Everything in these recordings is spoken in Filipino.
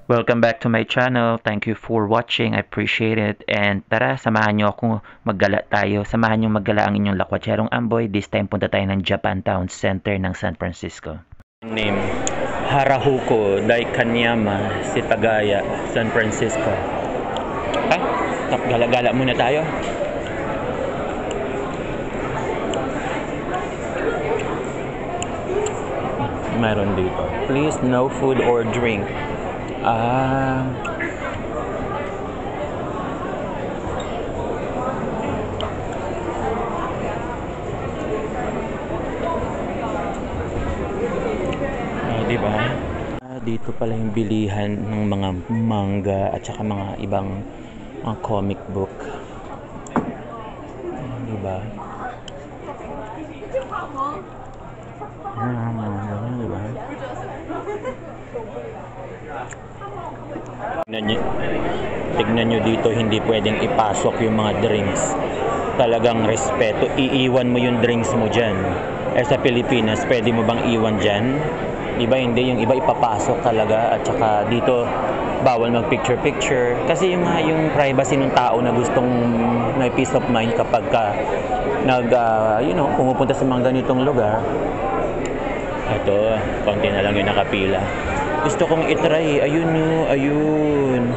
Welcome back to my channel. Thank you for watching. I appreciate it. And tara, samahan nyo ako maggala tayo. Samahan nyo maggala ang inyong lakwatserong amboy. This time punta tayo ng Japantown Center ng San Francisco. Name, Harajuku Daikanyama, Sitagaya, San Francisco. Ah, gala-gala muna tayo. Mayroon dito. Please, no food or drink. Ah. Di ba? Dito pala yung bilihan ng mga manga at saka mga ibang mga comic book. Di ba? Di ba? Tignan nyo dito, hindi pwedeng ipasok yung mga drinks. Talagang respeto, iiwan mo yung drinks mo dyan. Sa Pilipinas, pwede mo bang iwan dyan? Diba hindi, yung iba ipapasok talaga. At saka dito, bawal mag picture-picture. Kasi yung privacy ng tao na gustong may peace of mind kapag ka pumupunta sa mga ganitong lugar. Ito, konti na lang yung nakapila. Gusto kong itry. Ayun.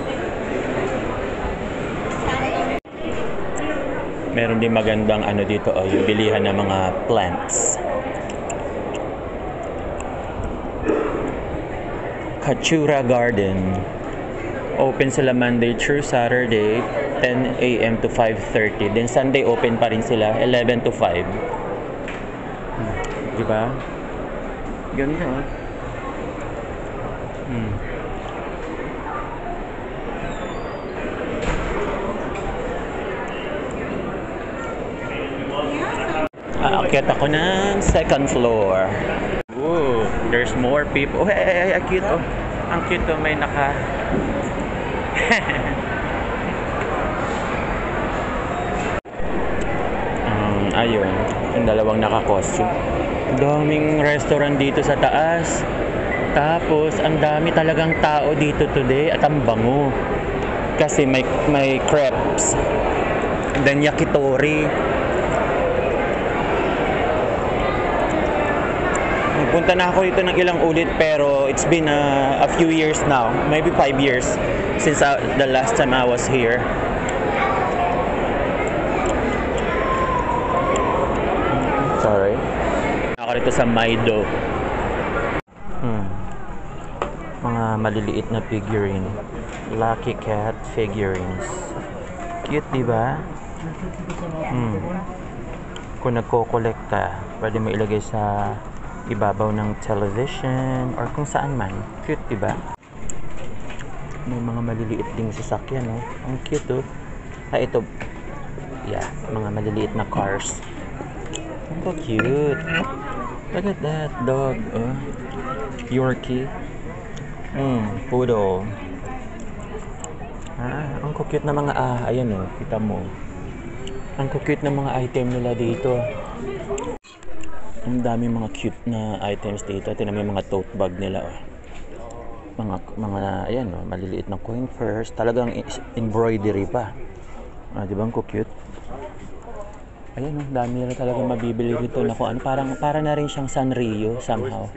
Meron din magandang dito, yung bilihan ng mga plants. Katsura Garden. Open sila Monday through Saturday, 10 a.m. to 5:30. Then Sunday open pa rin sila, 11 to 5. Diba? Ganda. Aakyat ako ng second floor. Ooh, there's more people. Oh, hey, cute. Oh. Ang cute oh, may naka ayun, yung dalawang naka-costume. Daming restaurant dito sa taas. Tapos, ang dami talagang tao dito today at ang bango. Kasi may crepes. And then yakitori. Punta na ako dito ng ilang ulit pero it's been a few years now. Maybe 5 years since the last time I was here. Sorry. Ako rito sa Maido. Mga maliliit na figurine. Lucky Cat figurines. Cute, diba? Kung nagko-collect ka, pwede mo ilagay sa ibabaw ng television or kung saan man. Cute, diba? May mga maliliit ding sasakyan, oh. Ang cute, oh. Ito. Yeah, mga maliliit na cars. Ang cute. Look at that dog, oh. Yorkie. Poodle. Ang cute na mga ayan, oh. Kita mo. Ang cute na mga item nila dito. Ang dami mga cute na items dito. Tingnan mo yung mga tote bag nila, oh. Mga ayan, oh, maliliit na coin purse. Talagang embroidery pa. Di ba ang cute? Ayan, oh, dami nila talagang mabibili dito na kung ano. Para na rin siyang Sanrio somehow.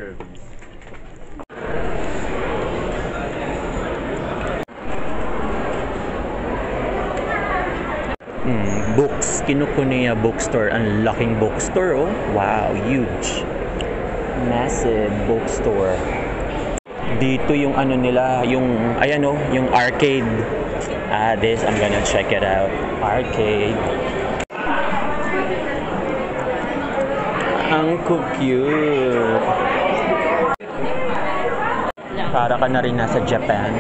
Books, Kinokuniya bookstore. Ang laking bookstore, oh. Wow, huge. Massive bookstore. Dito yung nila, yung ayan, oh, yung arcade. This, I'm gonna check it out. Arcade. Ang cute. Para ka na rin nasa Japan.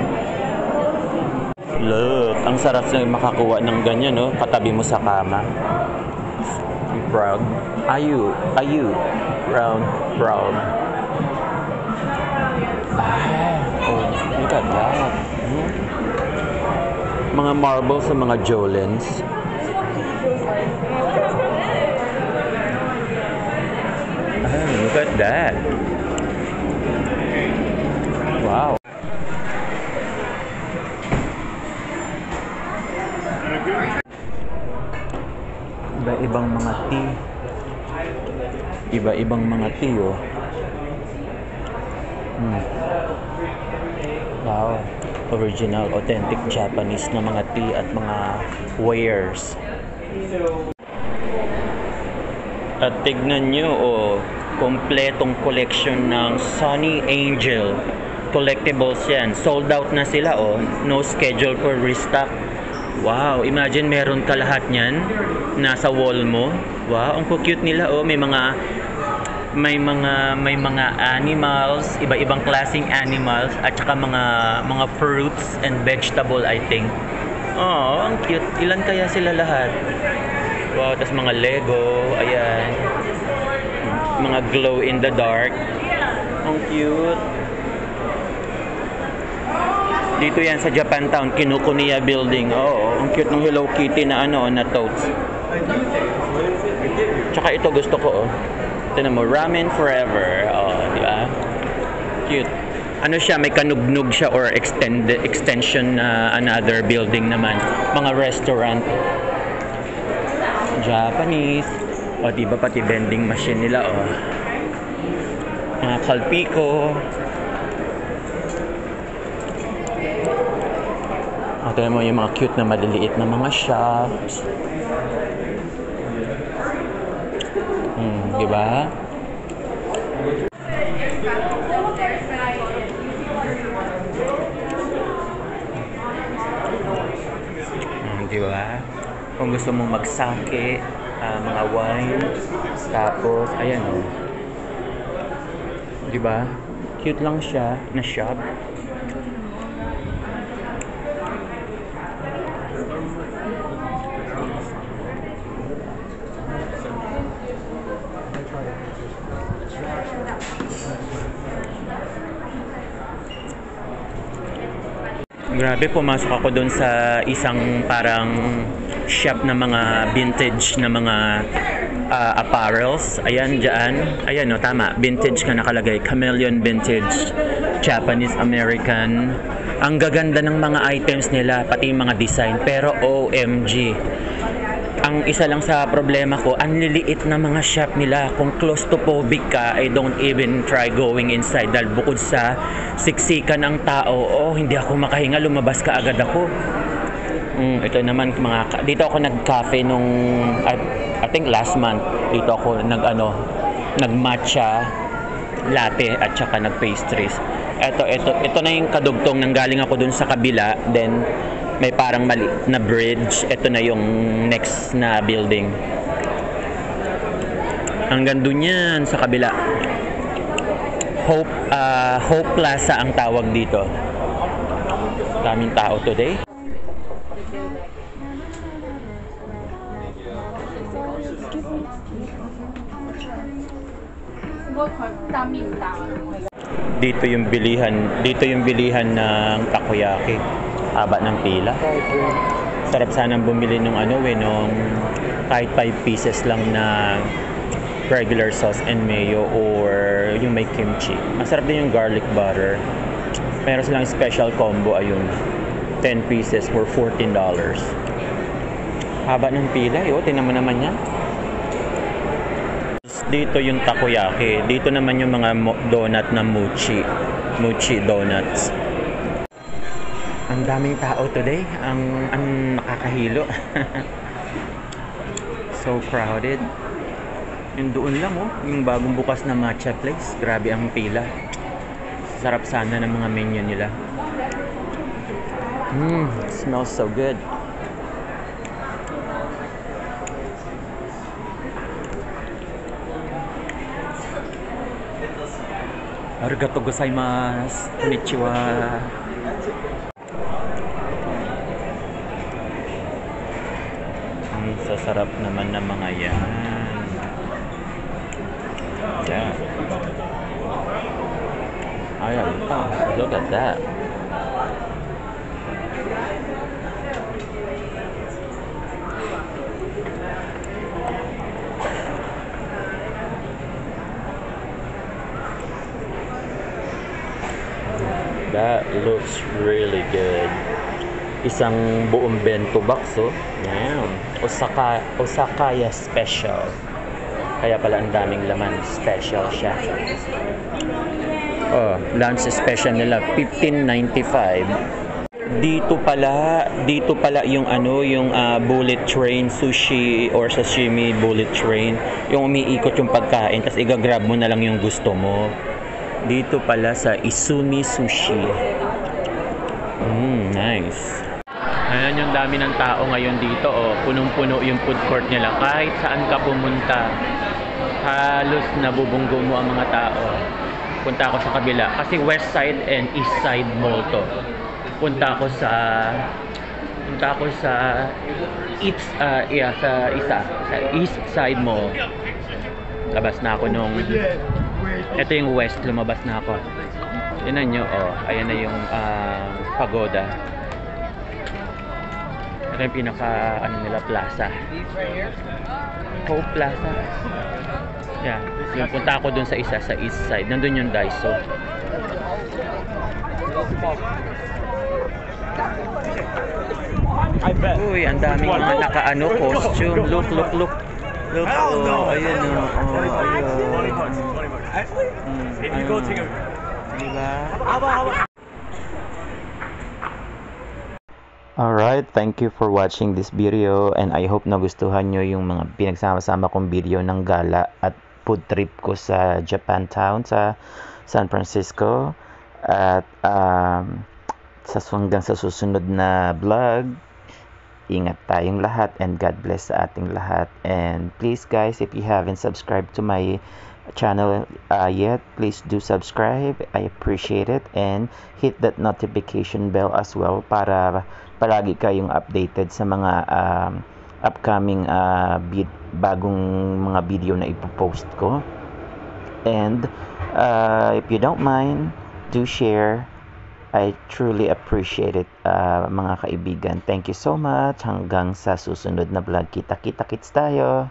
Look, ang sarap na makakuha ng ganyan, no? Katabi mo sa kama. Frog. Ayu. Round. Oh, look at that. Mga marbles sa mga Jolens. Look at that. Wow. Iba-ibang mga tea. Iba-ibang mga tea, oh. Wow. Original, authentic Japanese na mga tea at mga wares. At tignan nyo, oh, kompletong collection ng Sunny Angel. Collectibles yan. Sold out na sila, oh. No schedule for restock. Wow, imagine meron ka lahat niyan nasa wall mo. Wow, ang cute nila, oh. May mga animals, iba-ibang klaseng animals at saka mga fruits and vegetable, I think. Oh, ang cute. Ilan kaya sila lahat? Wow, tas mga Lego, ayan. Mga glow in the dark. Ang cute. Dito yan sa Japantown, Kinokuniya Building. Oo, ang cute ng Hello Kitty na na totes. Tsaka ito gusto ko, oh. Tignan mo, Ramen Forever. Oh, di ba? Cute. Ano siya, may kanugnog siya or extension na another building naman. Mga restaurant. Japanese. O, di ba pati vending machine nila, oh. Mga kalpiko. O, tignan mo yung mga cute na maliliit na mga shops. Diba? Diba? Kung gusto mong magsake, mga wine, tapos, ayan, oh. Diba? Cute lang siya na shop. Grabe, pumasok ako doon sa isang parang shop na mga vintage na mga apparels. Ayan, dyan. Ayan, no, tama. Vintage ka nakalagay. Chameleon Vintage. Japanese American. Ang gaganda ng mga items nila, pati mga design. Pero OMG. Ang isa lang sa problema ko, ang liliit na mga shop nila. Kung claustrophobic ka, I don't even try going inside. Dahil bukod sa siksikan ng tao, oh, hindi ako makahinga, lumabas ka agad ako. Ito naman, dito ako nag-cafe nung, I think last month. Dito ako nag-matcha latte at saka nag-pastries. Ito na yung kadugtong nang galing ako dun sa kabila. Then, may parang mali na bridge. Ito na yung next na building. Hanggang dun yan sa kabila. Hope Plaza ang tawag dito. Daming tao today. Dito yung bilihan ng takoyaki. Haba ng pila. Sarap sanang bumili nung nung kahit 5 pieces lang na regular sauce and mayo or yung may kimchi. Masarap din yung garlic butter. Meron silang special combo, ayun. 10 pieces for $14. Haba ng pila, tingnan mo naman yan. Dito yung takoyaki. Dito naman yung mga donut na mochi donuts. Ang daming tao today. Ang nakakahilo. So crowded. Yung doon lang, yung bagong bukas na matcha place. Grabe ang pila. Sarap sana ng mga menu nila. Smells so good. Arigatou gozaimasu. Konnichiwa. Sasarap naman ng mga yan. Yeah. Ayan. Oh, look at that. That looks really good. Isang buong bento box, oh. Yan. Osakaya special. Kaya pala ang daming laman. Special siya. Oh, lunch special nila. $15.95. Dito pala yung bullet train sushi or sashimi bullet train. Yung umiikot yung pagkain, tapos i-grab mo na lang yung gusto mo. Dito pala sa Izumi Sushi. Nice. Ayan yung dami ng tao ngayon dito, oh. Punong-puno yung food court nila. Kahit saan ka pumunta, halos nabubunggo mo ang mga tao. Punta ako sa kabila kasi west side and east side mall to. Punta ako sa east side mall. Labas na ako nung ito yung west, lumabas na ako. Tingnan nyo, oh, ayan na yung pagoda. Ito yung pinaka nila plaza. Hope Plaza. Yeah, yung punta ako dun sa isa sa east side. Nandun yung Daiso. Uy, ang daming mga costume. Look. Look, oh, ayun, ayun. Diba? Alright, thank you for watching this video and I hope nagustuhan nyo yung mga pinagsama-sama kong video ng gala at food trip ko sa Japantown sa San Francisco. At hanggang sa susunod na vlog, ingat tayong lahat and God bless sa ating lahat. And please guys, if you haven't subscribed to my channel yet, please do subscribe. I appreciate it, and hit that notification bell as well para palagi kayong updated sa mga upcoming bagong mga video na ipopost ko. And if you don't mind, do share. I truly appreciate it, mga kaibigan. Thank you so much. Hanggang sa susunod na vlog. Kita-kits tayo.